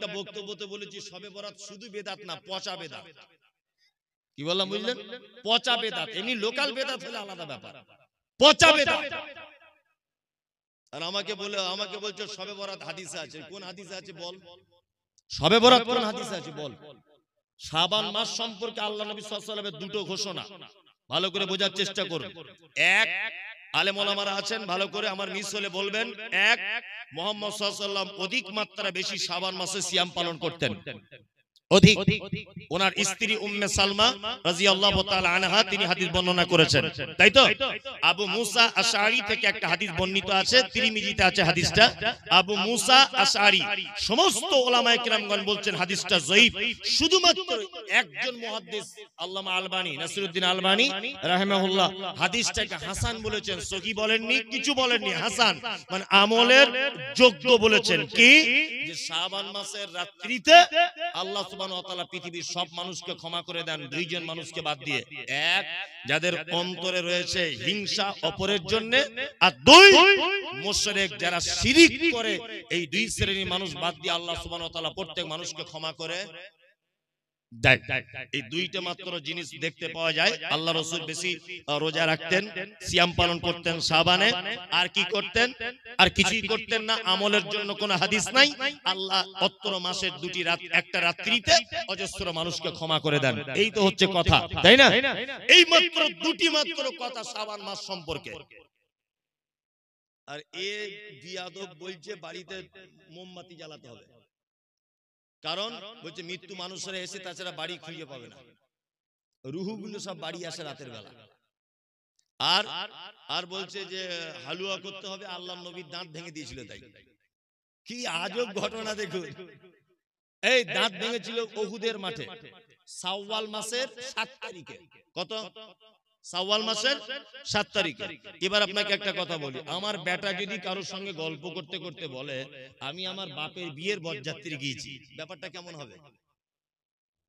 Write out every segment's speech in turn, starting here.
একটা বক্তব্যতে বলেছি সবে বরাত শুধু বেদাত না, পচা বেদাত। কি বললাম বুঝলেন? পচা বেদাত। এমনি লোকাল বেদাত হলে আলাদা ব্যাপার, পচা বেদাত। আর আমাকে বলছো সবে বরাত হাদিসে আছে। কোন হাদিসে আছে বল? সবে বরাত কোন হাদিসে আছে বল? শাবান মাস সম্পর্কে আল্লাহ নবী সাল্লাল্লাহু আলাইহি ওয়াসাল্লামের দুটো ঘোষণা, ভালো করে বোঝার চেষ্টা করুন। এক, আলেম ওলামারা আছেন, ভালো করে আমার মিস হলে বলবেন। এক, মুহাম্মদ সাল্লাল্লাহু আলাইহি ওয়াসাল্লাম অধিক মাত্রা বেশি শাবান মাসে সিয়াম পালন করতেন, অধিক। ওনার স্ত্রী উম্মে সালমা রাদিয়াল্লাহু তাআলা আনহা তিনি হাদিস বর্ণনা করেছেন, তাই তো? আবু মুসা আশআরী থেকে একটা হাদিস বর্ণিত আছে, তিরমিজিতে আছে হাদিসটা। আবু মুসা আশআরী, সমস্ত উলামায়ে কিরামগণ বলছেন হাদিসটা যঈফ। শুধুমাত্র একজন মুহাদ্দিস আল্লামা আলবানী, নাসিরউদ্দিন আলবানী রাহিমাহুল্লাহ হাদিসটাকে হাসান বলেছেন, সহিহ বলেননি, কিছু বলেননি, হাসান মানে আমলের যোগ্য বলেছেন। কি যে শাবান মাসের রাত্রিতে আল্লাহ সুবহানাহু ওয়া তাআলা পৃথিবীর সব মানুষকে ক্ষমা করে দেন, দুইজন মানুষকে বাদ দিয়ে। এক, যাদের অন্তরে রয়েছে হিংসা অপরের জন্য, আর দুই, মুশরিক যারা শিরিক করে। এই দুই শ্রেণীর মানুষ বাদ দিয়ে আল্লাহ সুবহানাহু ওয়া তাআলা প্রত্যেক মানুষকে ক্ষমা করে দেয়। এই দুইটা মাত্র জিনিস দেখতে পাওয়া যায়। আল্লাহ রাসূল বেশি রোজা রাখতেন, সিয়াম পালন করতেন শাবানে। আর কি করতেন? আর কিছুই করতেন না। আমলের জন্য কোনো হাদিস নাই। আল্লাহ অত্র মাসের দুটি রাত, একটা রাত্রিতে অজস্র মানুষকে ক্ষমা করে দেন। এই তো হচ্ছে কথা, তাই না? এই মাত্র দুটি মাত্র কথা শাবান মাস সম্পর্কে। আর এ বিয়াদব বলছে বাড়িতে মোমবাতি জ্বালাতে হবে, কারণ বলছে মৃত্যু মানুষেরা এসে তাছাড়া বাড়ি খুঁজে পাবে না, রুহুগুলো সব বাড়ি আসে রাতের বেলা। আর আর বলছে যে হালুয়া করতে হবে, আল্লাহর নবীর দাঁত ভেঙে দিয়েছিল তাই। কি আজব ঘটনা দেখুন। এই দাঁত ভেঙেছিল উহুদের মাঠে শাওয়াল মাসের 7 তারিখে। কত? শাওয়াল মাসের 7 তারিখে। এবার আপনাকে একটা কথা বলি, আমার বেটা যদি কারোর সঙ্গে গল্প করতে করতে বলে আমি আমার বাপের বিয়ের বরযাত্রী গিয়েছি, ব্যাপারটা কেমন হবে?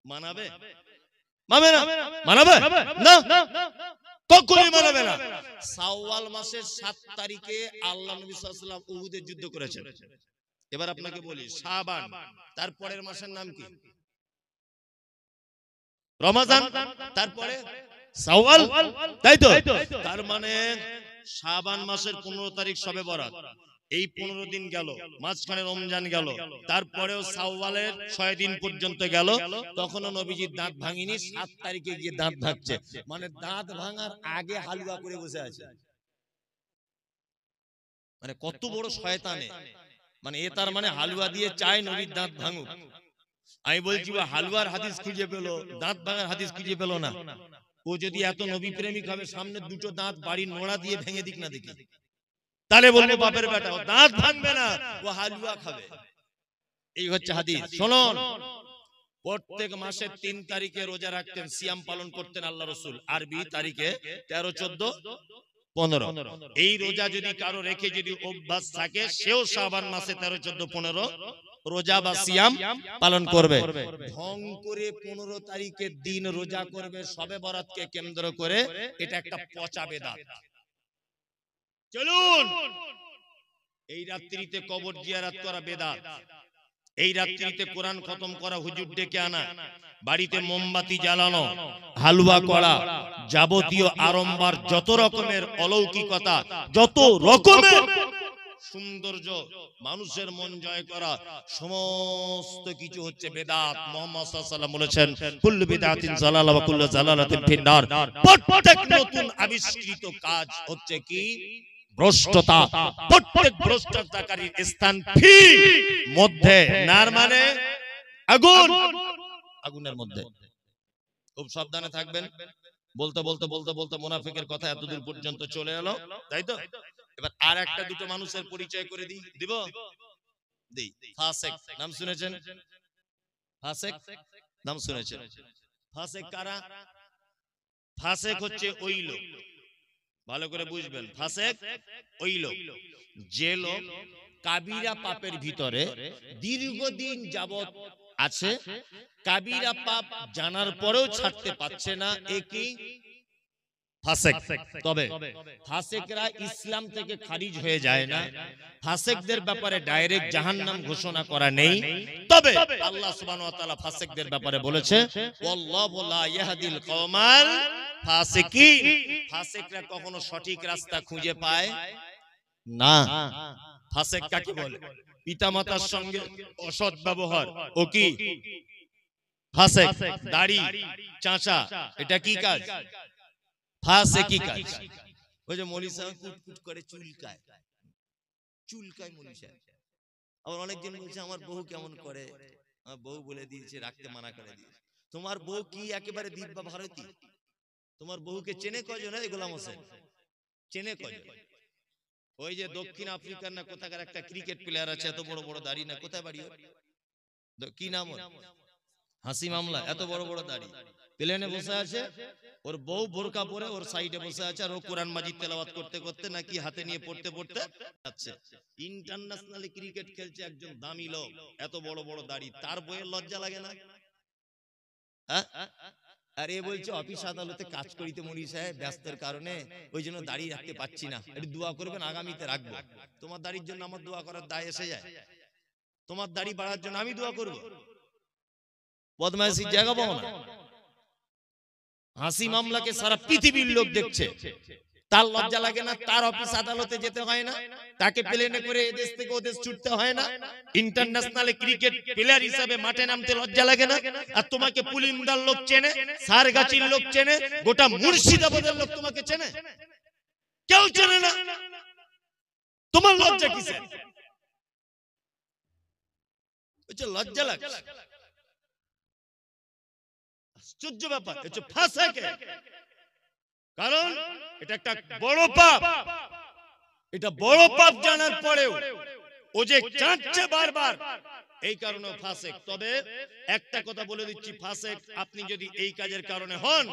মানাবে? মানাবে না, কখনোই মানাবে না। শাওয়াল মাসের 7 তারিখে আল্লাহ নবী সাল্লাল্লাহু আলাইহি ওয়াসাল্লাম উহুদের যুদ্ধ করেছেন। এবার আপনাকে বলি, শাবান, তারপরের মাসের নাম কি? রমাজান, তারপরে শাওয়াল, তাই তো? তার মানে শাবান মাসের 15 তারিখ শবে বরাত, এই 15 দিন গেল, মাঝখানে রমজান গেল, তারপরেও শাওয়ালের 6 দিন পর্যন্ত গেল, তখনও নবীজির দাঁত ভাঙিনি। 7 তারিখে গিয়ে দাঁত ভাঙছে, মানে দাঁত ভাঙার আগে হালুয়া করে বসে আছে। মানে কত বড় শয়তানে, মানে এ তার মানে হালুয়া দিয়ে চায় নবীর দাঁত ভাঙুক। আমি বলছি হালুয়ার হাদিস খুঁজে পেল, দাঁত ভাঙার হাদিস খুঁজে পেল না। ও যদি এত নবী প্রেমিক হবে, সামনে দুটো দাঁত বাড়ির নোড়া দিয়ে ভেঙে দিক না দেখি, তাহলে বলবো বাপের বেটা, ও দাঁত ভাঙবে না, ও হালুয়া খাবে। এই হচ্ছে হাদিস। শুনুন, প্রত্যেক মাসের 3 তারিখে রোজা রাখতেন, সিয়াম পালন করতেন আল্লাহ রাসূল। আরবি তারিখে 13, 14, 15। এই রোজা যদি কারো রেখে যদি অভ্যাস থাকে, সেও শাবান মাসে 13, 14, 15 রোজা বা সিয়াম পালন করবে। ঢং করে 15 তারিখের দিন রোজা করবে শবে বরাতকে কেন্দ্র করে, এটা একটা পচা বেদাত। চলুন, এই রাত্রিতে কবর জিয়ারত করা বেদাত, এই রাত্রিতে কোরআন খতম করা, হুজুর ডেকে আনা, বাড়িতে মোমবাতি জ্বালানো, হালুয়া করা, যাবতীয় আড়ম্বর, যত রকমের অলৌকিকতা, যত রকমের সৌন্দর্য, মানুষের মন জয় করা, সমস্ত কিছু হচ্ছে বেদাত। মুহাম্মদ সাল্লাল্লাহু আলাইহি ওয়াসাল্লাম বলেছেন, কুল্লু বিদআতিন যালালা ওয়া কুল্লু যালালাতিন ফিন-নার। প্রত্যেক নতুন আবিষ্কৃত কাজ হচ্ছে কি? ভ্রষ্টতা। প্রত্যেক ভ্রষ্টতাকারীর স্থান ফি মধ্যে, নার মানে আগুন, আগুনের মধ্যে। খুব সাবধানে থাকবেন। বলতে বলতে বলতে বলতে মুনাফিকের কথা এতদূর পর্যন্ত চলে এলো, তাই তো? এবার আর একটা দুটো মানুষের পরিচয় করে দিব। ফাসেক নাম শুনেছেন? ফাসেক নাম শুনেছেন? ফাসেক কারা? ফাসেক হচ্ছে ওই লোক, ভালো করে বুঝবেন, ফাসেক ওই লোক যে লোক কাবিরা পাপের ভিতরে দীর্ঘদিন যাবত আছে, কাবিরা পাপ জানার পরেও ছাড়তে পারছে না। একই ফাসেক। তবে ফাসেকরা ইসলাম থেকে খারিজ হয়ে যায় না, ফাসেকদের ব্যাপারে ডাইরেক্ট জাহান্নাম ঘোষণা করা নেই। তবে আল্লাহ সুবহানাহু ওয়া তাআলা ফাসেকদের ব্যাপারে বলেছে ওয়াল্লাহু লা ইয়াহদিল কওমাল ফাসিকিন, ফাসেকরা কখনো সঠিক রাস্তা খুঁজে পায় না। ফাসেক কাকে বলে? পিতামাতার সঙ্গে অসৎ ব্যবহার, ও কি ফাসেক? দাড়ি চাঁচা, এটা কি কাজ? ফাসেকি কাজ। ওই যে মৌলভী সাহেব কুটকুট করে চুলকায়, চুলকায় মৌলভী সাহেব। আবার অনেকজন বলছে আমার বউ কেমন করে, আমার বউ বলে দিয়েছে রাখতে মানা করে দিয়েছে। তোমার বউ কি একেবারে দিব্যা ভারতী? তোমার বউকে চেনে কজন? এই গোলাম হোসেন চেনে কজন? ওই যে দক্ষিণ আফ্রিকার না কোথাকার একটা ক্রিকেট প্লেয়ার আছে, এত বড় বড় দাড়ি, না কোথায় বাড়ি, কি নাম, হাসি মামলা, এত বড় বড় দাড়ি, প্লেনে বসে আছে, ওর বউ বোরকা পরে ওর সাইডে বসে আছে, আর ও কোরআন মাজিদ তেলাওয়াত করতে করতে নাকি হাতে নিয়ে পড়তে পড়তে যাচ্ছে। ইন্টারন্যাশনালি ক্রিকেট খেলছে একজন দামি লোক, এত বড় বড় দাড়ি, তার বইয়ের লজ্জা লাগে না? আর এ বলছে অফিস আদালতে কাজ করিতে মৌলভী সাহেব ব্যস্তের কারণে ওই জন্য দাড়ি রাখতে পাচ্ছি না, একটু দোয়া করবেন আগামীতে রাখবো। তোমার দাড়ির জন্য আমার দোয়া করার দায় এসে যায়? তোমার দাড়ি বাড়ার জন্য আমি দোয়া করবো? বদমাইশির জায়গা পাবো না। হাসি মামলাকে সারা পৃথিবীর লোক দেখছে, তার লজ্জা লাগে না? তার অফিস আদালতে যেতে হয় না, তাকে প্লেনে করে এদেশ থেকে ওদেশ ছুটতে হয় না, ইন্টারন্যাশনাল ক্রিকেট প্লেয়ার হিসাবে মাঠে নামতে লজ্জা লাগে না? আর তোমাকে পুলিন্দার লোক চেনে, সারগাছির লোক চেনে, গোটা মুর্শিদাবাদের লোক তোমাকে চেনে, কেউ চেনে না। তোমার লজ্জা কিসে? লজ্জা লাগে? আশ্চর্য ব্যাপার। ফাসেকে, কারণ এটা একটা বড় পাপ, এটা বড় পাপ জানার পরেও ও যে চাচ্ছে বারবার, এই কারণে ফাসেক। তবে একটা কথা বলে দিচ্ছি, ফাসেক আপনি যদি এই কাজের কারণে হন,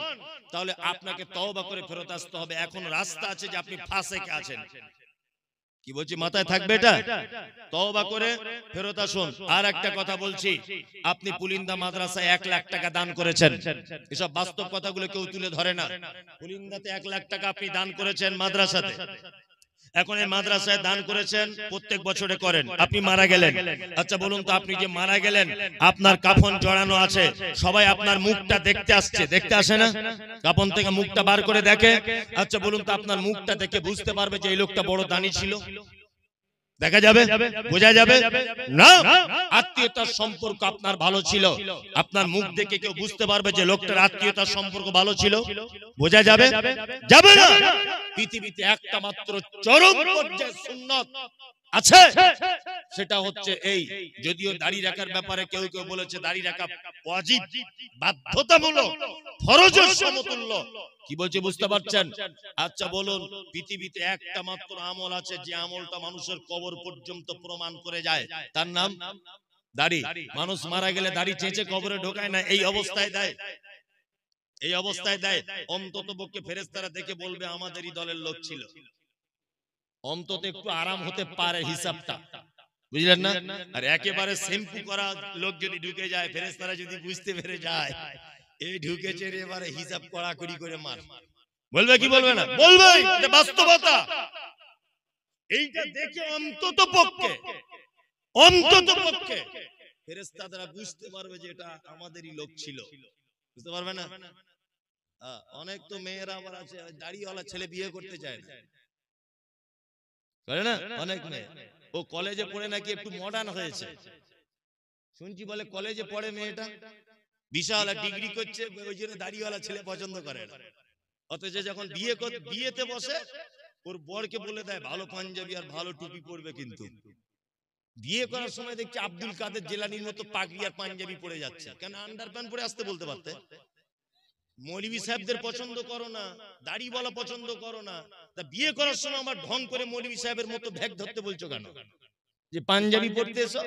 তাহলে আপনাকে তওবা করে ফেরত আসতে হবে। এখন রাস্তা আছে যে আপনি ফাসেকে আছেন, কি বলছি মাথায় থাকবে এটা, তওবা করে ফেরত আসুন। আর একটা কথা বলছি, আপনি পুলিন্দা মাদ্রাসায় 1 লাখ টাকা দান করেছেন, এসব বাস্তব কথাগুলো কেউ তুলে ধরে না। পুলিন্দাতে 1 লাখ টাকা আপনি দান করেছেন মাদ্রাসাতে, এখন এই মাদ্রাসায় দান করেছেন, প্রত্যেক বছরে করেন, আপনি মারা গেলেন। আচ্ছা বলুন তো, আপনি যে মারা গেলেন, আপনার কাফন জড়ানো আছে, সবাই আপনার মুখটা দেখতে আসছে, দেখতে আসে না? কাফন থেকে মুখটা বার করে দেখে। আচ্ছা বলুন তো, আপনার মুখটা দেখে বুঝতে পারবে যে এই লোকটা বড় দানি ছিল? দেখা যাবে? বোঝা যাবে না? আত্মীয়তার সম্পর্ক আপনার ভালো ছিল, আপনার মুখ দেখে কেউ বুঝতে পারবে যে লোকটার আত্মীয়তার সম্পর্ক ভালো ছিল? বোঝা যাবে? যাবে না। পৃথিবীতে একটা মাত্র চরম পর্যায়ে সুন্নাত আছে, সেটা হচ্ছে এই, যদিও দাড়ি রাখার ব্যাপারে কেউ কেউ বলেছে দাড়ি রাখা ওয়াজিব, বাধ্যতামূলক, ফরজের সমতুল্য। কি বলছে বুঝতে পারছেন? আচ্ছা বলুন, পৃথিবীতে একটা মাত্র আমল আছে যে আমলটা মানুষের কবর পর্যন্ত প্রমাণ করে যায়, তার নাম দাড়ি। মানুষ মারা গেলে দাড়ি চেঁচে কবরে ঢোকায় না, এই অবস্থায় দেয়, এই অবস্থায় দেয়। অন্তত পক্ষে ফেরেশতারা দেখে বলবে আমাদেরই দলের লোক ছিল, অন্তত একটু আরাম হতে পারে হিসাবটা, বুঝলেন না? আর একেবারে শ্যাম্পু করা লোক যদি ঢুকে যায়, ফেরেশতারা যদি বুঝতে পেরে যায় এই ঢুকেছে রে, এবারে হিসাব কড়াকড়ি করে মার, বলবে কি বলবে না? বলবে, এটা বাস্তবতা। এইটা দেখে অন্তত পক্ষে ফেরেশতারা বুঝতে পারবে যে এটা আমাদেরই লোক ছিল, বুঝতে পারবে না? অনেক তো মেয়েরা আবার আছে দাড়িওয়ালা ছেলে বিয়ে করতে চায় না, করে না? অনেক মেয়ে, ও কলেজে পড়ে নাকি একটু মডার্ন হয়েছে, শুনছি বলে কলেজে পড়ে মেয়েটা, বিশাল ডিগ্রি করছে, ওই জন্য দাড়িওয়ালা ছেলে পছন্দ করে না। অথচ যখন বিয়েতে বসে, ওর বরকে বলে দেয় ভালো পাঞ্জাবি আর ভালো টুপি পরবে, কিন্তু বিয়ে করার সময় দেখছি আব্দুল কাদের জেলানির মতো পাগড়ি আর পাঞ্জাবি পরে যাচ্ছে। কেন আন্ডারপ্যান্ট পরে আসতে বলতে পারতে? মৌলভী সাহেবদের পছন্দ করো না, দাড়িওয়ালা পছন্দ করো না, তা বিয়ে করার সময় আমার ঢং করে মৌলভী সাহেবের মতো ব্যাগ ধরতে বলছো কেন? যে পাঞ্জাবি পরতে এসো,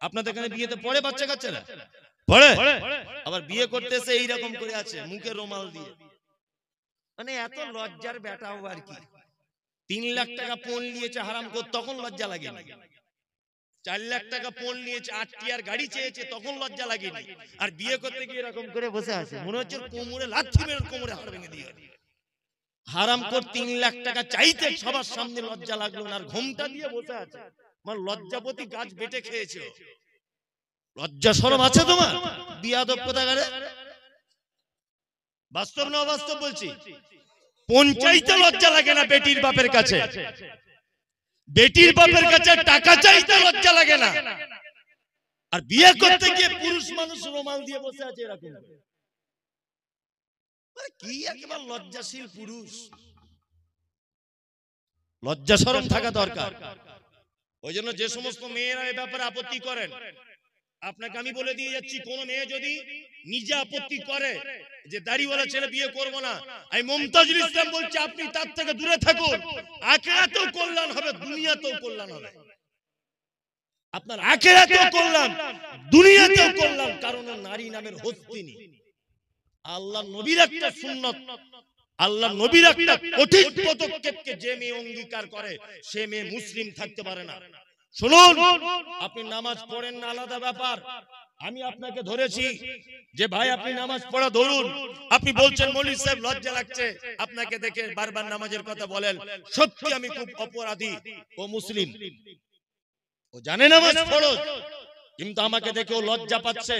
আপনাদের এখানে বিয়েতে পড়ে বাচ্চা কাচ্চারা পড়ে, আবার বিয়ে করতে এসে এইরকম করে আছে মুখে রুমাল দিয়ে, মানে এত লজ্জার বেটাও আর কি। 3 লাখ টাকা পণ নিয়েছে হারাম করে, তখন লজ্জা লাগেনি। 4 লাখ টাকা পণ নিয়েছে, 8 টিয়ার গাড়ি চেয়েছে, তখন লজ্জা লাগেনি। আর বিয়ে করতে গিয়ে এরকম করে বসে আছে, মনে হচ্ছে কোমরে লাথি মেরে কোমরে হাড় ভেঙে দিয়ে। হারাম করে 3 লাখ টাকা চাইতে সবার সামনে লজ্জা লাগলো না, আর ঘুমটা দিয়ে বসে আছে। আমার লজ্জাপতি গাছ বেটে খেয়েছে। লজ্জা শরম আছে তোমার? বিয়াদব কোথাকারে। বাস্তব না অবাস্তব বলছি? পঞ্চায়েতে লজ্জা লাগে না বেটির বাপের কাছে, বেটির বাপের কাছে টাকা চাইতে লজ্জা লাগে না, আর বিয়ে করতে গিয়ে পুরুষ মানুষ রুমাল দিয়ে বসে আছে এরকম। কি একেবারে লজ্জাশীল পুরুষ। লজ্জা শরম থাকা দরকার। ওই জন্য যে সমস্ত মেয়েরা এই ব্যাপারে আপত্তি করেন, আপনাকে আমি বলে দিয়ে যাচ্ছি, কোন মেয়ে যদি নিজে আপত্তি করে যে দাড়িওয়ালা ছেলে বিয়ে করবো না, আমি মুমতাজুল ইসলাম বলছি আপনি তার থেকে দূরে থাকুন। আখিরাতেও কল্যাণ হবে, দুনিয়াতেও কল্যাণ হবে। আপনার আখিরাতেও কল্যাণ, দুনিয়াতেও কল্যাণ। কারণ নারী নামের হস্তিনী। আল্লাহ নবীর একটা সুন্নত, আল্লাহ নবীর একটা কঠিন পদক্ষেপকে যে মেয়ে অঙ্গীকার করে সে মেয়ে মুসলিম থাকতে পারে না। শুনুন, আপনি নামাজ পড়েন না আলাদা ব্যাপার। আমি আপনাকে ধরেছি যে ভাই আপনি নামাজ পড়া ধরুন। আপনি বলছেন মৌলভী সাহেব লজ্জা লাগছে আপনাকে দেখে বারবার নামাজের কথা বলেন। সত্যি আমি খুব অপরাধী। ও মুসলিম, ও জানে নামাজ ফরজ, কিন্তু আমাকে দেখে ও লজ্জা পাচ্ছে।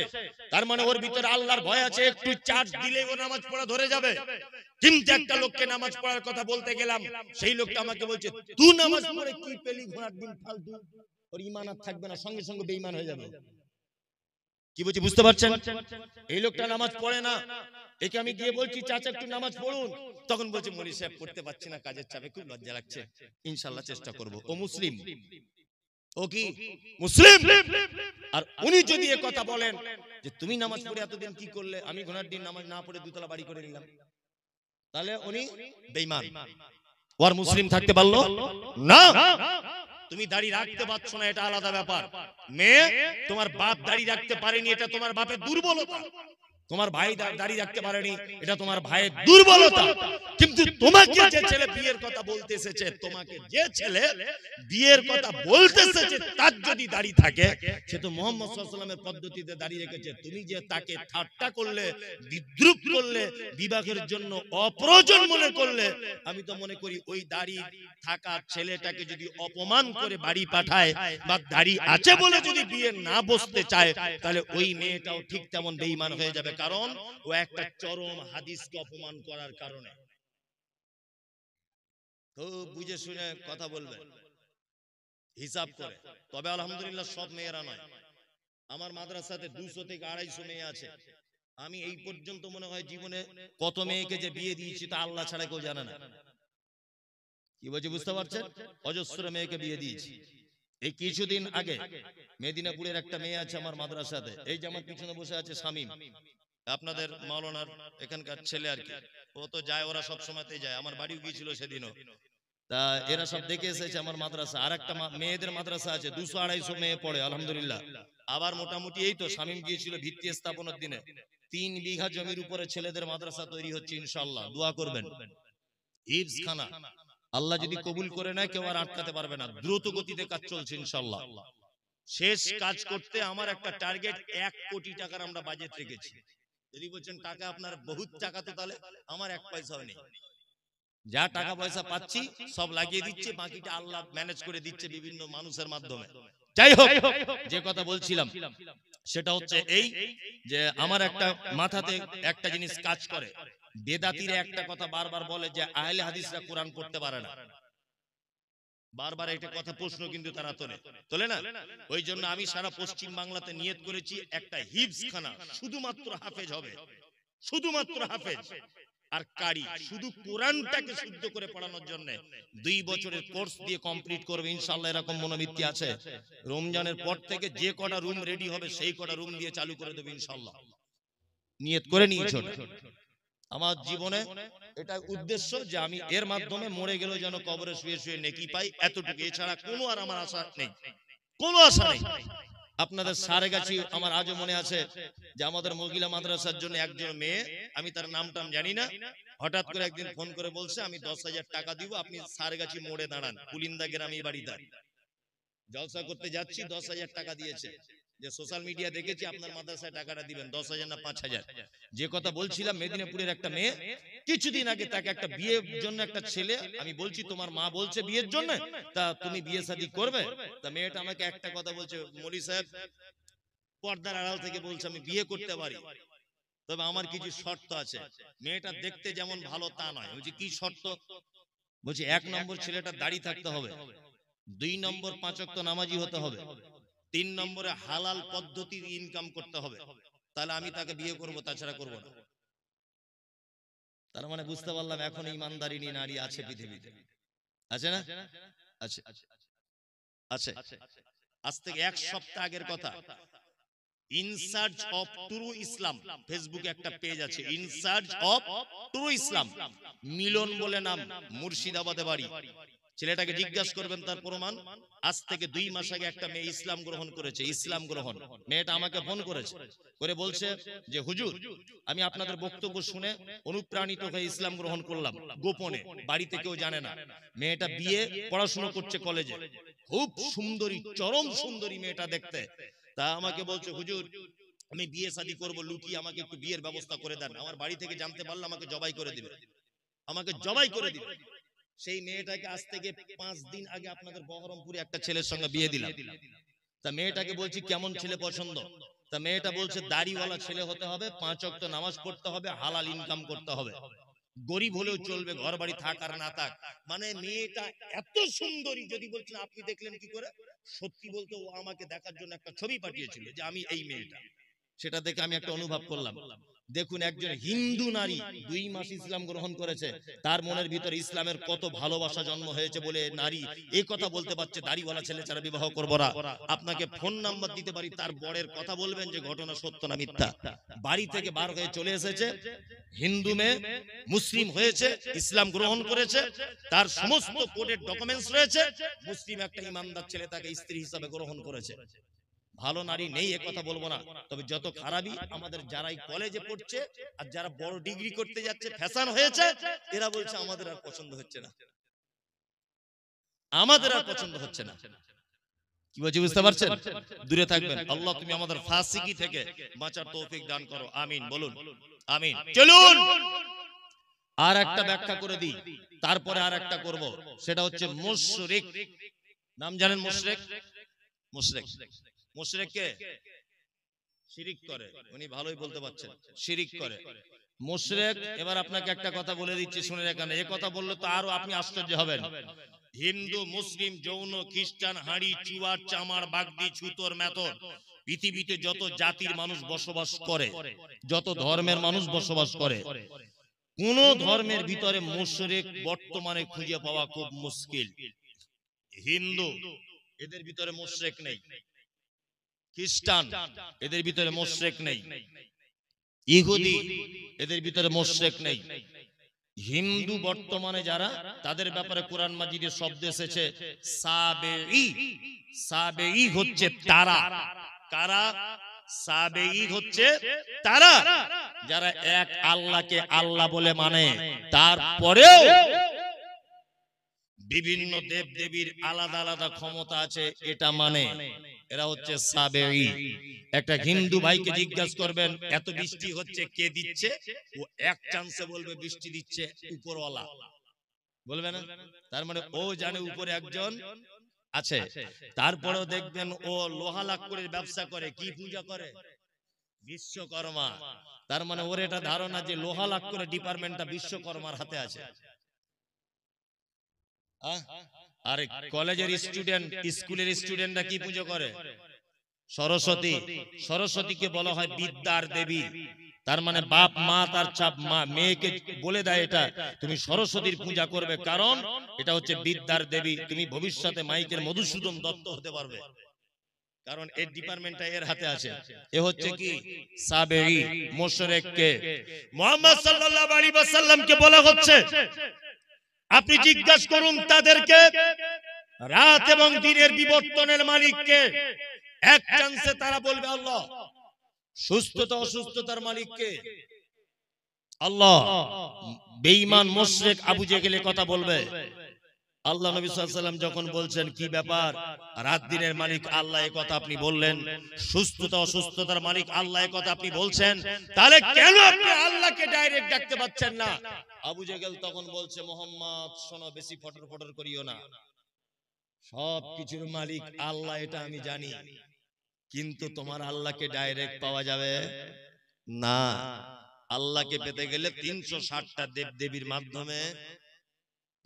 তার মানে ওর ভিতরে আল্লাহর ভয় আছে। একটু চার্জ দিলে ও নামাজ পড়া ধরে যাবে। কিন্তু একটা লোককে নামাজ পড়ার কথা বলতে গেলাম, সেই লোকটা আমাকে বলছে তুই নামাজ পড়ে কি পেলি ঘোড়ার ডিম ফালতু, ওর ঈমান আর থাকবে না, সঙ্গে সঙ্গে বেঈমান হয়ে যাবে। কি বলছি বুঝতে পারছেন? এই লোকটা নামাজ পড়ে না, একে আমি গিয়ে বলছি চাচা একটু নামাজ পড়ুন, তখন বলছে মৌলভী সাহেব পড়তে পারছি না, কাজের চাপে খুব লজ্জা লাগছে, ইনশাআল্লাহ চেষ্টা করব। ও মুসলিম, ও কি মুসলিম। আর উনি যদি এ কথা বলেন যে তুমি নামাজ পড়ে এতদিন কি করলে, আমি ঘোড়ার দিন নামাজ না পড়ে দুতলা বাড়ি করে নিলাম, তাহলে উনি বেঈমান। ওর মুসলিম থাকতে পারলো না। তুমি দাড়ি রাখতে পারছো না, এটা আলাদা ব্যাপার। মেয়ে, তোমার বাপ দাড়ি রাখতে পারেনি, এটা তোমার বাপের দুর্বলতা। তোমার ভাই দাড়ি রাখতে পারেনি, এটা তোমার ভাইয়ের দুর্বলতা। কিন্তু তোমাকে যে ছেলে বিয়ের কথা বলতে এসেছে, তোমাকে যে ছেলে বিয়ের কথা বলতে এসেছে, তার যদি দাড়ি থাকে, সে তো মুহাম্মদ সাল্লাল্লাহু আলাইহি ওয়াসাল্লামের পদ্ধতিতে দাড়ি রেখেছে। তুমি যে তাকে ঠাট্টা করলে, বিদ্রুপ করলে, বিবাহের জন্য অপ্রয়োজন মনে করলে, আমি তো মনে করি ওই দাড়ি থাকা ছেলেটাকে যদি অপমান করে বাড়ি পাঠায়, বা দাড়ি আছে বলে যদি বিয়ে না বসতে চায়, তাহলে ওই মেয়েটাও ঠিক তেমন বেঈমান হয়ে যাবে। কারণ ও একটা চরম হাদিসকে অপমান করার কারণে। তো বুঝে শুনে কথা বলবে, হিসাব করে। তবে আলহামদুলিল্লাহ সব মেয়েরা নয়। আমার মাদ্রাসাতে 200 থেকে 250 মেয়ে আছে। আমি এই পর্যন্ত মনে হয় জীবনে কত মেয়েকে যে বিয়ে দিয়েছি তা আল্লাহ ছাড়া কেউ জানে না। কি বলছি বুঝতে পারছেন? অজস্র মেয়েকে বিয়ে দিয়েছি। এই কিছুদিন আগে মেদিনীপুরের একটা মেয়ে আছে আমার মাদ্রাসাতে, এই যে আমার পিছনে বসে আছে শামীম, আপনাদের মাওলানার এখানকার ছেলে আর কি। ও তো যায়, ওরা সব সময়তেই যায়, আমার বাড়িও গিয়েছিল সেদিনও। তা এরা সব দেখে এসেছে আমার মাদ্রাসা। আর একটা মেয়েদের মাদ্রাসা আছে, 200-250 মেয়ে পড়ে আলহামদুলিল্লাহ। আবার মোটামুটি এই তো শামীম গিয়েছিল ভিত্তি স্থাপনের দিনে, 3 বিঘা জমির উপরে ছেলেদের মাদ্রাসা তৈরি হচ্ছে ইনশাআল্লাহ। দোয়া করবেন। হিফজ খানা আল্লাহ যদি কবুল করে নেয়, কেউ আর আটকাতে পারবে না। দ্রুত গতিতে কাজ চলছে ইনশাআল্লাহ। শেষ কাজ করতে আমার একটা টার্গেট 1 কোটি টাকার আমরা বাজেট রেখেছি। যদি বলছেন টাকা আপনার বহুত টাকা, তো তাহলে আমার 1 পয়সাও নেই। যা টাকা পয়সা পাচ্ছি সব লাগিয়ে দিচ্ছে, বাকিটা আল্লাহ ম্যানেজ করে দিচ্ছে বিভিন্ন মানুষের মাধ্যমে। যাই হোক, যে কথা বলছিলাম সেটা হচ্ছে এই যে আমার একটা মাথাতে একটা জিনিস কাজ করে। বেদাতিরা একটা কথা বারবার বলে যে আহলে হাদিসরা কোরআন পড়তে পারে না। বারবার একটা কথা প্রশ্ন কিন্তু তারা তোলে না। ওই জন্য আমি সারা পশ্চিম বাংলাতে নিয়ত করেছি একটা হিফজ খানা, শুধুমাত্র হাফেজ হবে, শুধুমাত্র হাফেজ আর কারি, শুধু কোরআনটাকে শুদ্ধ করে পড়ানোর জন্য 2 বছরের কোর্স দিয়ে কমপ্লিট করবে ইনশাআল্লাহ। এরকম মনোবৃত্তি আছে। রমজানের পর থেকে যে কটা রুম রেডি হবে সেই কটা রুম দিয়ে চালু করে দেবে ইনশাআল্লাহ। নিয়ত করে নিয়েছো। আমার জীবনে এটা উদ্দেশ্য যে আমি এর মাধ্যমে মরে গেলেও যেন কবরে শুয়ে শুয়ে নেকি পাই, এতটুকু। এছাড়া কোনো আর আমার আশা নেই, কোনো আশা নেই। আপনাদের সারেগাছি আমার আজও মনে আছে যে আমাদের মহিলা মাদ্রাসার জন্য একজন মেয়ে, আমি তার নামটাম জানি না, হঠাৎ করে একদিন ফোন করে বলছে আমি 10,000 টাকা দিব, আপনি সারেগাছি মোড়ে দাঁড়ান, পুলিন্দা গ্রামে বাড়ি। জলসা করতে যাচ্ছি, 10,000 টাকা দিয়েছে। যে সোশ্যাল মিডিয়া দেখেছি আপনার মাদ্রাসায় টাকাটা দিবেন 10,000 না 5,000। যে কথা বলছিলাম, মেদিনীপুরের একটা মেয়ে কিছুদিন আগে তাকে একটা বিয়ের জন্য একটা ছেলে, আমি বলছি তোমার মা বলছে বিয়ের জন্য, তা তুমি বিয়ে শাদী করবে? তা মেয়েটা আমাকে একটা কথা বলছে, মৌলী সাহেব পর্দার আড়াল থেকে বলছে আমি বিয়ে করতে পারি, তবে আমার কিছু শর্ত আছে। মেয়েটা দেখতে যেমন ভালো তা নয়। বলছি কি শর্ত? বলছি 1 নম্বর ছেলেটা দাড়ি থাকতে হবে, 2 নম্বর 5 ওয়াক্ত নামাজি হতে হবে, 3 নম্বরে হালাল পদ্ধতির ইনকাম করতে হবে, তাহলে আমি তাকে বিয়ে করব, তাছাড়া করব না। তার মানে বুঝতে পারলাম এখন ইমানদারিনী নারী আছে পৃথিবীতে, আছে না? আছে আছে। আজ থেকে 1 সপ্তাহ আগের কথা, ইন সার্চ অফ ট্রু ইসলাম, ফেসবুকে একটা পেজ আছে, ইন সার্চ অফ ট্রু ইসলাম, মিলন বলে নাম, মুর্শিদাবাদে বাড়ি। ছেলেটাকে জিজ্ঞাসা করবেন তার প্রমাণ। আজ থেকে 2 মাস আগে একটা মেয়ে ইসলাম গ্রহণ করেছে, ইসলাম গ্রহণ। মেয়েটা আমাকে ফোন করেছে, করে বলছে যে হুজুর আমি আপনাদের বক্তব্য শুনে অনুপ্রাণিত হয়ে ইসলাম গ্রহণ করলাম, গোপনে, বাড়িতে কেউ জানে না। মেয়েটা বিয়ে পড়াশোনা করছে কলেজে, খুব সুন্দরী, চরম সুন্দরী মেয়েটা দেখতে। তা আমাকে বলছে হুজুর আমি বিয়ে শাদী করব, লুকিয়ে আমাকে একটু বিয়ের ব্যবস্থা করে দেন, আমার বাড়ি থেকে জানতে পারলে আমাকে জবাই করে দিবে, আমাকে জবাই করে দিবে। সেই মেয়েটাকে আজ থেকে 5 দিন আগে আপনাদের বহরমপুরে একটা ছেলের সঙ্গে বিয়ে দিলাম। তা মেয়েটাকে বলছি কেমন ছেলে পছন্দ? তা মেয়েটা বলছে দাড়িওয়ালা ছেলে হতে হবে, 5 ওয়াক্ত নামাজ পড়তে হবে, হালাল ইনকাম করতে হবে, গরিব হলেও চলবে, ঘর বাড়ি থাক আর না থাক। মানে মেয়েটা এত সুন্দরী, যদি বলছেন আপনি দেখলেন কি করে? সত্যি বলতে ও আমাকে দেখার জন্য একটা ছবি পাঠিয়েছিল যে আমি এই মেয়েটা, সেটা দেখে আমি একটা অনুভব করলাম। দেখুন একজন হিন্দু নারী 2 মাস ইসলাম গ্রহণ করেছে, তার মনের ভিতরে ইসলামের কত ভালোবাসা জন্ম হয়েছে বলে নারী এই কথা বলতে পারছে দাড়িওয়ালা ছেলে ছাড়া বিবাহ করব না। আপনাকে ফোন নাম্বার দিতে পারি, তার বরের কথা বলবেন যে ঘটনা সত্য না মিথ্যা। বাড়ি থেকে বার হয়ে চলে এসেছে, হিন্দু মেয়ে মুসলিম হয়েছে, ইসলাম গ্রহণ করেছে, তার সমস্ত কোর্টের ডকুমেন্টস রয়েছে, মুসলিম একটা ইমানদার ছেলে তাকে স্ত্রী হিসাবে গ্রহণ করেছে। ভালো নারী নেই এ কথা বলবো না, তবে যত খারাপই আমাদের যারাই কলেজে পড়ছে আর যারা বড় ডিগ্রি করতে যাচ্ছে, ফ্যাশন হয়েছে, এরা বলছে আমাদের আর পছন্দ হচ্ছে না, আমাদের আর পছন্দ হচ্ছে না। কি বলছি বুঝতে পারছেন? দূরে থাকবেন। আল্লাহ তুমি আমাদের ফাসিকি থেকে বাঁচার তৌফিক দান করো, আমিন বলুন, আমিন। চলুন আর একটা ব্যাখ্যা করে দিই, তারপরে আর একটা করব, সেটা হচ্ছে মুশরিক। নাম জানেন মুশরিক? মুশরিক, মুশরিক কে? শিরিক করে, উনি ভালোই বলতে পারছেন, শিরিক করে মুশরিক। এবার আপনাকে একটা কথা বলে দিচ্ছি, শুনে রাখেন, এই কথা বললে তো আরো আপনি আশ্চর্য হবেন। হিন্দু, মুসলিম, জৈন, খ্রিস্টান, হাঁড়ি, চুয়ার, চামার, বাগদি, ছুতর, মেথর, পৃথিবীতে যত জাতির মানুষ বসবাস করে, যত ধর্মের মানুষ বসবাস করে, কোন ধর্মের ভিতরে মুশরিক বর্তমানে খুঁজে পাওয়া খুব মুশকিল। হিন্দু, এদের ভিতরে মুশরিক নেই। খ্রিস্টান, এদের ভিতরে মুশরিক নেই। ইহুদি, এদের ভিতরে মুশরিক নেই। হিন্দু বর্তমানে যারা, তাদের ব্যাপারে কোরআন মাজিদে শব্দ এসেছে সাবেঈ। সাবেঈ হচ্ছে তারা। কারা? সাবেঈ হচ্ছে তারা যারা এক আল্লাহকে আল্লাহ বলে মানে, তারপরেও বিভিন্ন দেব দেবীর আলাদা আলাদা ক্ষমতা আছে এটা মানে, এরা হচ্ছে সাবেঈ। একটা হিন্দু ভাইকে জিজ্ঞাসা করবেন এত বৃষ্টি হচ্ছে কে দিচ্ছে, ও এক চান্সে বলবে বৃষ্টি দিচ্ছে উপরওয়ালা, বলবে না? তার মানে ও জানে উপরে একজন আছে। তারপরেও দেখবেন ও লোহা লাক্কড়ের ব্যবসা করে, কি পূজা করে? বিশ্বকর্মা। তার মানে ওর এটা ধারণা যে লোহা লাক্কড়ের ডিপার্টমেন্টটা বিশ্বকর্মার হাতে আছে। আর কলেজের স্টুডেন্ট, স্কুলের স্টুডেন্টরা কি পুজো করে? সরস্বতী। সরস্বতীকে বলা হয় বিদ্যার দেবী। তার মানে বাপ মা তার চাপ মেয়েকে বলে দেয় এটা তুমি সরস্বতীর পূজা করবে, কারণ এটা হচ্ছে বিদ্যার দেবী, তুমি ভবিষ্যতে মাইকের মধুসূদন দত্ত হতে পারবে, কারণ এর ডিপার্টমেন্টটা এর হাতে আছে। এ হচ্ছে কি? সাবেঈ। মুশরিক কে? মুহাম্মদ সাল্লাল্লাহু আলাইহি ওয়াসাল্লামকে বলা হচ্ছে আপনি জিজ্ঞাসা করুন তাদেরকে রাত এবং দিনের বিবর্তনের মালিককে। এক চান্সে তারা বলবে আল্লাহ। সুস্থতা অসুস্থতার মালিককে? আল্লাহ। বেঈমান মুশরিক আবু জেহেল কথা বলবে আল্লাহ নবী সাল্লাল্লাহু আলাইহি ওয়াসাল্লাম যখন বলছেন কি ব্যাপার, রাত দিনের মালিক আল্লাহ, এই কথা আপনি বললেন, সুস্থতা অসুস্থতার মালিক আল্লাহ, এই কথা আপনি বলছেন, তাহলে কেন আপনি আল্লাহকে ডাইরেক্ট ডাকতে পাচ্ছেন না? আবু জেহেল তখন বলছে, মোহাম্মদ শোনো, বেশি ফটর ফটর করিও না, সব কিছুর মালিক আল্লাহ এটা আমি জানি, কিন্তু তোমার আল্লাহকে ডাইরেক্ট পাওয়া যাবে না। আল্লাহকে পেতে গেলে 360টা দেব দেবীর মাধ্যমে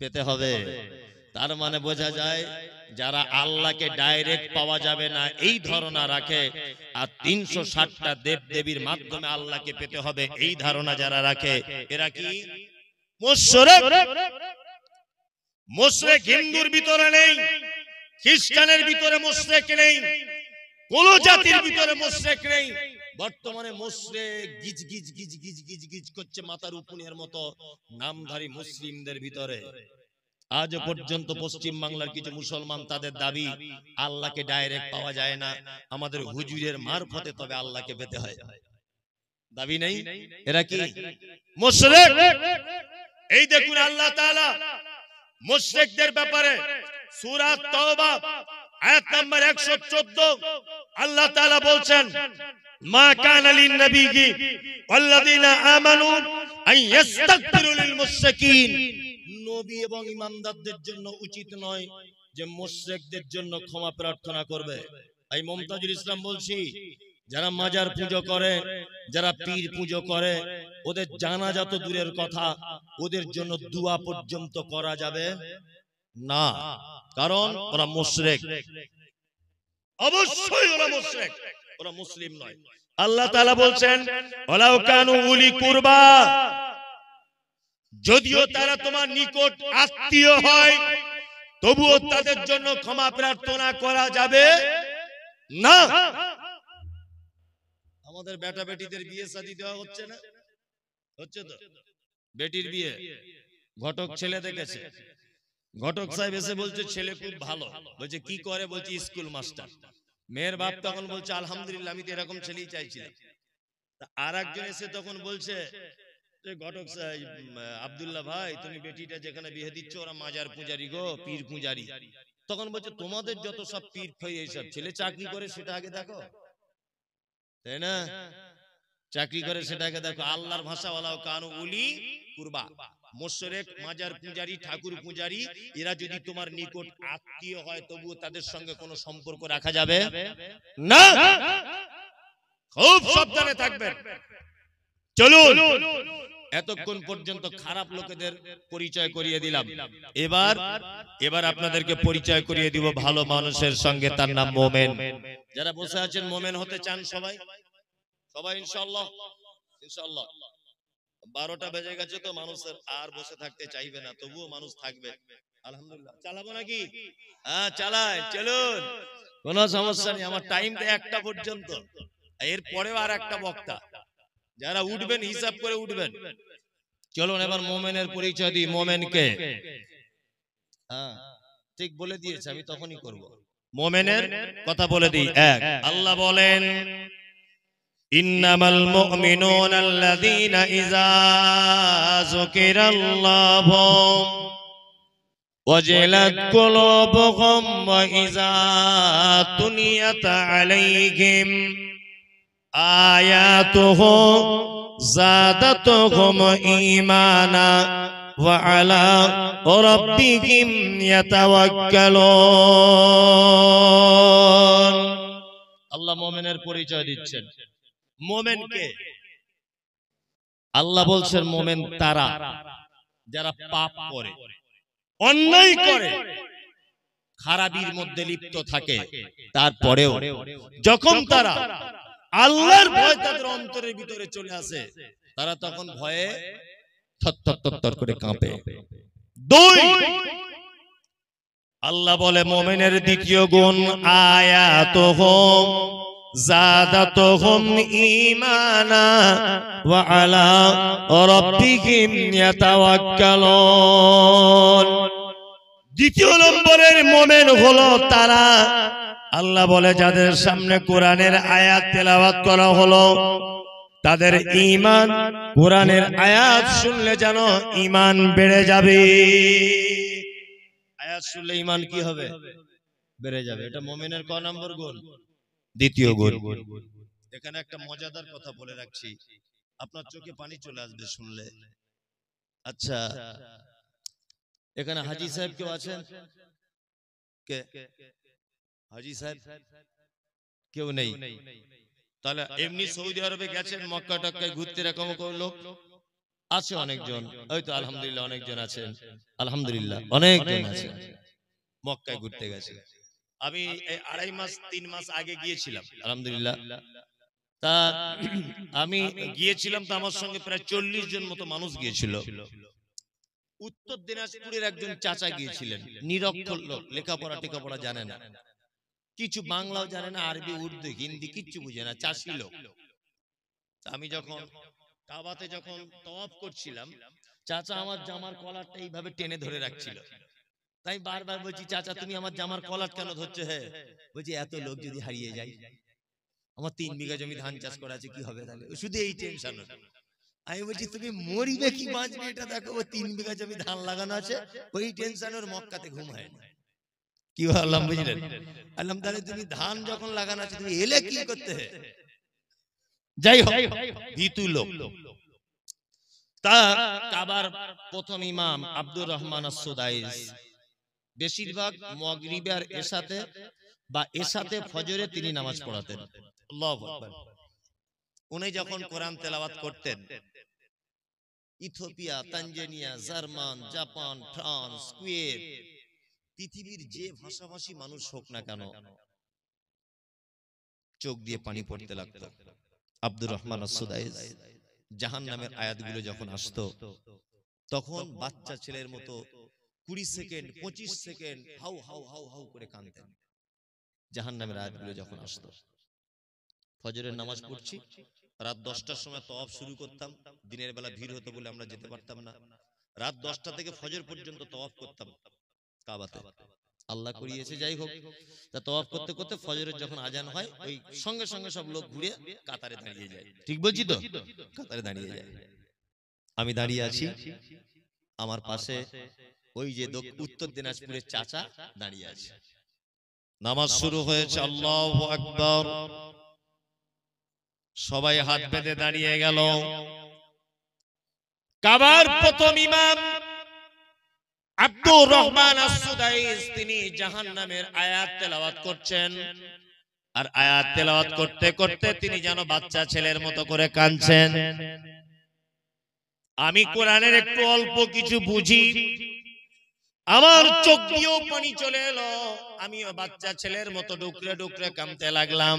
পেতে হবে। তার মানে বোঝা যায় যারা আল্লাহকে ডাইরেক্ট পাওয়া যাবে না এই ধারণা রাখে, আর 360টা দেব দেবীর মাধ্যমে আল্লাহকে পেতে হবে এই ধারণা যারা রাখে, এরা কি মুশরিক। মুশরিক হিন্দুর ভিতরে নেই, খ্রিস্টানের ভিতরে মুশরিক নেই, কোন জাতির ভিতরে মুশরিক নেই। বর্তমানে মুশরিক গিজ গিজ গিজ গিজ গিজ গিজ করছে মাথার উকুনের মতো নামধারী মুসলিমদের ভিতরে। আজ পর্যন্ত পশ্চিম বাংলার কিছু মুসলমান তাদের দাবি আল্লাহকে ডাইরেক্ট পাওয়া যায় না, আমাদের হুজুরের মারফতে তবে আল্লাহকে পেতে হয়, দাবি নেই। এরা কি মুশরিক। এই দেখুন আল্লাহ তাআলা মুশরিকদের ব্যাপারে সূরা তাওবা আয়াত নাম্বার 114 আল্লাহ তাআলা বলছেন, মা কানা লিন নবিয়্যি ওয়াল্লাযীনা আমানু আন ইস্তাগফিরু লিল মুশরিকিন। নবী এবং ইমানদারদের জন্য উচিত নয় যে মুশরিকদের জন্য ক্ষমা প্রার্থনা করবে। এই মুমতাজুল ইসলাম বলছি, যারা মাজার পূজা করে, যারা পীর পূজা করে, ওদের জানাজা তো দূরের কথা, ওদের জন্য দোয়া পর্যন্ত করা যাবে না, কারণ ওরা মুশরিক। অবশ্যই ওরা মুশরিক, ওরা মুসলিম নয়। আল্লাহ তাআলা বলছেন, ওয়ালাউ কানু উলি কুরবা, যদিও তারা তোমার নিকট আত্মীয় হয় তবুও তাদের জন্য ক্ষমা প্রার্থনা করা যাবে না। আমাদের বেটা বেটিদের বিয়ে শাদী দেওয়া হচ্ছে না, হচ্ছে তো? বেটির বিয়ে ঘটক ছেলে দেখেছে, ঘটক সাহেব এসে বলছে ছেলে খুব ভালো, বলছে কি করে, বলছে স্কুল মাস্টার। মেয়ের বাপ তখন বলছে আলহামদুলিল্লাহ, আমি তো এরকম ছেলেই চাইছিলাম। আর একজন এসে তখন বলছে, ঘটক আব্দুল্লাহ ভাই, তুমি বেটিটা যেখানে বিয়ে দিচ্ছ ওরা মাজার পূজারি গো, পীর পূজারি। তখন বলছে তোমাদের যত সব পীর ফই এইসব, ছেলে চাকরি করে সেটা আগে দেখো, তাই না? চাকরি করে সেটাকে দেখো। আল্লাহর ভাষা ওয়ালাউ কানু উলি কুরবা, মুশরিক, মাজার পূজারি, ঠাকুর পূজারি, এরা যদি তোমার নিকট আত্মীয় হয় তবুও তাদের সঙ্গে কোনো সম্পর্ক রাখা যাবে না। খুব সাবধানে থাকবেন। চলুন, এতক্ষণ পর্যন্ত খারাপ লোকেদের পরিচয় করিয়ে দিলাম, এবার আপনাদেরকে পরিচয় করিয়ে দিব ভালো মানুষের সঙ্গে, তার নাম মোমেন। যারা বসে আছেন মোমেন হতে চান সবাই, সবাই ইনশাআল্লাহ। ইনশাআল্লাহ 12টা বেজে গেছে তো মানুষের আর বসে থাকতে চাইবে না, তবুও মানুষ থাকবে। আলহামদুলিল্লাহ, চালাবো নাকি? হ্যাঁ চালাই, চলুন, কোনো সমস্যা নেই। আমার টাইম তো 1টা পর্যন্ত, এর পরেও আর একটা বক্তা, যারা উঠবেন হিসাব করে উঠবেন। চলুন এবার মোমেনের পরিচয় দিই। মোমেনকে হ্যাঁ ঠিক বলে দিয়েছে, আমি তখনই করব। মোমেনের কথা বলে দিই। এক, আল্লাহ বলেন, ইন্নামাল মুমিনুনা আল্লাযীনা ইযা যুকিরাল্লাহু ওয়াজিলাত কুলুবুহুম ওয়া ইযা তুলিয়াত আলাইহিম আয়াতুহু যাদাতুহুম ঈমানা ওয়া আলা রাব্বিহিম ইয়াতাওয়াক্কালুন। আল্লাহ মুমিনের পরিচয় দিচ্ছেন। মুমিনকে আল্লাহ বলছেন মুমিন তারা যারা পাপ করে, অন্যায় করে, খারাপির মধ্যে লিপ্ত থাকে, তারপরেও যখন তারা আল্লাহর ভয় তাদের অন্তরের ভিতরে চলে আসে, তারা তখন ভয়ে থরথর করে কাঁপে। দুই, আল্লাহ বলে মুমিনের দ্বিতীয় গুণ, আয়াতুহুম যাদাতুহুম ঈমানা ওয়া আলা রাব্বিহিম ইয়াতাওয়াক্কালুন। দ্বিতীয় নম্বরের মুমিন হলো তারা, আল্লাহ বলে যাদের সামনে কোরআনের আয়াত তেলাওয়াত করা হলো, তাদের ঈমান, কোরআনের আয়াত শুনলে যেন ঈমান বেড়ে যাবে। আয়াত শুনলে ঈমান কি হবে? বেড়ে যাবে। এটা মুমিনের ক নম্বর গুণ? দ্বিতীয় গুণ। এখানে একটা মজাদার কথা বলে রাখছি, আপনার চোখে পানি চলে আসবে শুনলে। আচ্ছা, এখানে হাজী সাহেব কেউ আছেন? কে হাজী সাহেব? কেউ নেই। তাহলে এমনি সৌদি আরবে গেছেন, মক্কা টক্কায় ঘুরতে, এরকম লোক আছে অনেকজন। হয়তো আলহামদুলিল্লাহ অনেকজন আছেন, আলহামদুলিল্লাহ অনেকজন আছেন মক্কায় ঘুরতে গেছে। আমি এই 2.5 মাস 3 মাস আগে গিয়েছিলাম, আলহামদুলিল্লাহ। তা আমি গিয়েছিলাম, তো আমার সঙ্গে প্রায় 40 জন মতো মানুষ গিয়েছিল। উত্তর দিনাজপুরের একজন চাচা গিয়েছিলেন, নিরক্ষর লোক, লেখাপড়া টেখাপড়া জানে না, কিছু বাংলাও জানে না, আরবি উর্দু হিন্দি কিচ্ছু বুঝে না, চাষি লোক। আমি যখন কাবাতে যখন তওয়াফ করছিলাম, চাচা আমার জামার কলারটা এইভাবে টেনে ধরে রাখছিল। তাই বারবার বলছি, চাচা তুমি আমার জামার কলার কেন ধরছো? হ্যাঁ, বলছি এত লোক যদি হারিয়ে যায়, আমার 3 বিঘা জমি ধান চাষ করা আছে, কি হবে তাহলে? শুধু এই টেনশন। আমি বলছি তুমি মরিবে কি বাঁচবে এটা দেখো, ও 3 বিঘা জমি ধান লাগানো আছে, ওই টেনশন ওর মক্কাতে ঘুম হয় না। কি বললাম বুঝলেন? আল্লাহ তাহলে তুমি ধান যখন লাগানো আছে, তুমি এলে কি করতে? যাই হোক, ভীতু লোক। তা কাবার প্রথম ইমাম আব্দুর রহমান আস-সুদাইস বেশিরভাগ মাগরিবে আর এশাতে বা এশাতে ফজরে তিনি নামাজ পড়াতেন। আল্লাহু আকবার। উনি যখন কোরআন তেলাওয়াত করতেন, Ethiopia, Tanzania, German, Japan, France, Kuwait, পৃথিবীর যে ভাষাভাষী মানুষ হোক না কেন, চোখ দিয়ে পানি পড়তে লাগতো। আব্দুর রহমান আস-সুদাইস জাহান্নামের আয়াতগুলো যখন আসতো, তখন বাচ্চা ছেলের মতো 20 second 25 second how how how how করে কাঁদতেন। জাহান্নামের আয়াতগুলো যখন আসতো, ফজরের নামাজ পড়ছি, রাত 10টার সময় তওয়াফ শুরু করতাম। দিনের বেলা ভিড় হতো বলে আমরা যেতে পারতাম না। রাত 10টা থেকে ফজর পর্যন্ত তওয়াফ করতাম কাবাতে, আল্লাহ করিয়েছে। যাই হোক, তা তওয়াফ করতে করতে ফজরের যখন আজান হয়, ওই সঙ্গে সঙ্গে সব লোক ঘুরে কাতারে দাঁড়িয়ে যায়। ঠিক বলছি তো? কাতারে দাঁড়িয়ে যায়। আমি দাঁড়িয়ে আছি, আমার পাশে ওই যে উত্তর দিনাজপুরের চাচা দাঁড়িয়ে আছে। নামাজ শুরু হয়েছে, আল্লাহু আকবার। সবাই হাত বেঁধে দাঁড়িয়ে গেল। কাবার প্রথম ইমাম আব্দুর রহমান আস-সুদাইস তিনি জাহান্নামের আয়াত তেলাওয়াত করছেন। আর আয়াত তেলাওয়াত করতে করতে তিনি যেন বাচ্চা ছেলের মতো করে কাঁদছেন। আমি কোরআনের একটু অল্প কিছু বুঝি, আমার চোখ দিয়েও পানি চলে এলো। আমিও বাচ্চা ছেলের মতো ডুকরে ডুকরে কাঁদতে লাগলাম।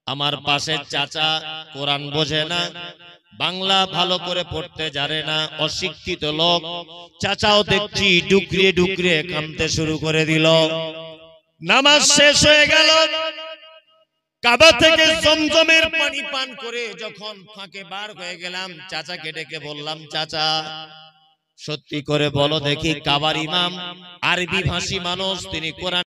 আমার পাশে চাচা কোরআন বোঝে না, বাংলা ভালো করে পড়তে জানে না, অশিক্ষিত লোক। চাচাও দেখছি ডুকরে ডুকরে কাঁদতে শুরু করে দিল। নামাজ শেষ হয়ে গেল। কাবা থেকে জমজমের পানি পান করে যখন ফাঁকে বার হয়ে গেলাম, চাচাকে ডেকে বললাম, চাচা সত্যি করে বলো দেখি, কাবার ইমাম আরবি ভাষী মানুষ, তিনি কোরআন